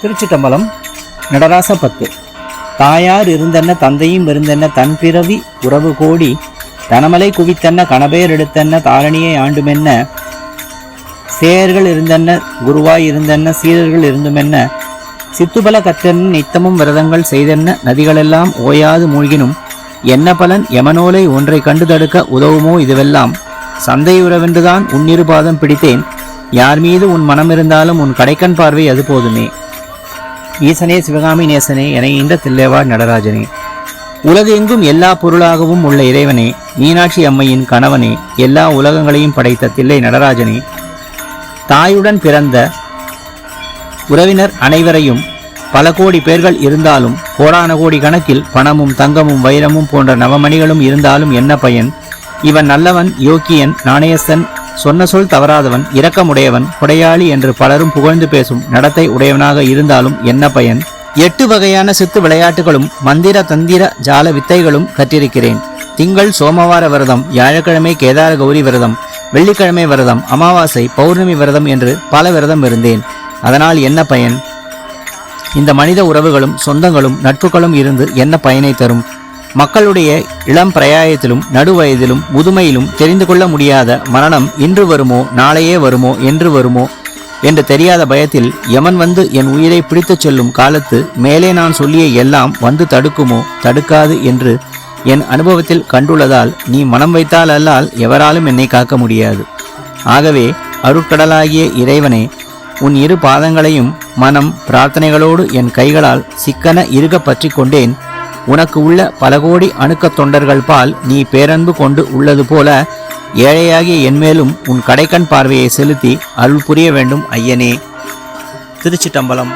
திருச்சிட்டம்பலம் நடராச பத்து. தாயார் இருந்தென்ன தந்தையும் இருந்தென்ன தன் பிறவி உறவு கோடி தனமலை குவித்தென்ன கணபேர் எடுத்தென்ன தாரணியை ஆண்டுமென்ன சேயர்கள் இருந்தென்ன குருவாய் இருந்தென்ன சீரர்கள் இருந்துமென்ன சித்துபல கற்றென்ன நித்தமும் விரதங்கள் செய்தென்ன நதிகளெல்லாம் ஓயாது மூழ்கினும் என்ன பலன் யமனோலை ஒன்றை கண்டு தடுக்க உதவுமோ இதுவெல்லாம் சந்தையுறவென்றுதான் உன்னிருபாதம் பிடித்தேன் யார் மீது உன் மனம் இருந்தாலும் உன் கடைக்கண் பார்வை அது போதுமே. ஈசனே சிவகாமி நேசனே என இந்த தில்லைவாழ் நடராஜனே, உலகு எங்கும் எல்லா பொருளாகவும் உள்ள இறைவனே, மீனாட்சி அம்மையின் கணவனே, எல்லா உலகங்களையும் படைத்த தில்லை நடராஜனே, தாயுடன் பிறந்த உறவினர் அனைவரையும் பல கோடி பேர்கள் இருந்தாலும் கோடான கோடி கணக்கில் பணமும் தங்கமும் வைரமும் போன்ற நவமணிகளும் இருந்தாலும் என்ன பயன்? இவன் நல்லவன், யோக்கியன், நாணயஸ்தன், சொன்ன சொல் தவறாதவன், இரக்கமுடையவன், கொடையாளி என்று பலரும் புகழ்ந்து பேசும் நடத்தை உடையவனாக இருந்தாலும் என்ன பயன்? 8 வகையான சித்து விளையாட்டுகளும் மந்திர தந்திர ஜால வித்தைகளும் கற்றிருக்கிறேன். திங்கள் சோமவார விரதம், வியாழக்கிழமை கேதார கௌரி விரதம், வெள்ளிக்கிழமை விரதம், அமாவாசை பௌர்ணமி விரதம் என்று பல விரதம் இருந்தேன். அதனால் என்ன பயன்? இந்த மனித உறவுகளும் சொந்தங்களும் நட்புகளும் இருந்து என்ன பயனை தரும்? மக்களுடைய இளம் பிரயாயத்திலும் நடுவயதிலும் முதுமையிலும் தெரிந்து கொள்ள முடியாத மரணம் இன்று வருமோ நாளையே வருமோ என்று வருமோ என்று தெரியாத பயத்தில் யமன் வந்து என் உயிரை பிடித்துச் செல்லும் காலத்து மேலே நான் சொல்லிய எல்லாம் வந்து தடுக்குமோ தடுக்காது என்று என் அனுபவத்தில் கண்டுள்ளதால் நீ மனம் வைத்தால் அல்லால் எவராலும் என்னை காக்க முடியாது. ஆகவே அருட்கடலாகிய இறைவனே, உன் இரு பாதங்களையும் மனம் பிரார்த்தனைகளோடு என் கைகளால் சிக்கன இறுக பற்றி கொண்டேன். உனக்கு உள்ள பல கோடி அணுக்கத் தொண்டர்கள் பால் நீ பேரன்பு கொண்டு உள்ளது போல ஏழையாகிய என்மேலும் உன் கடைக்கண் பார்வையை செலுத்தி அருள் புரிய வேண்டும் ஐயனே. திருச்சிட்டம்பலம்.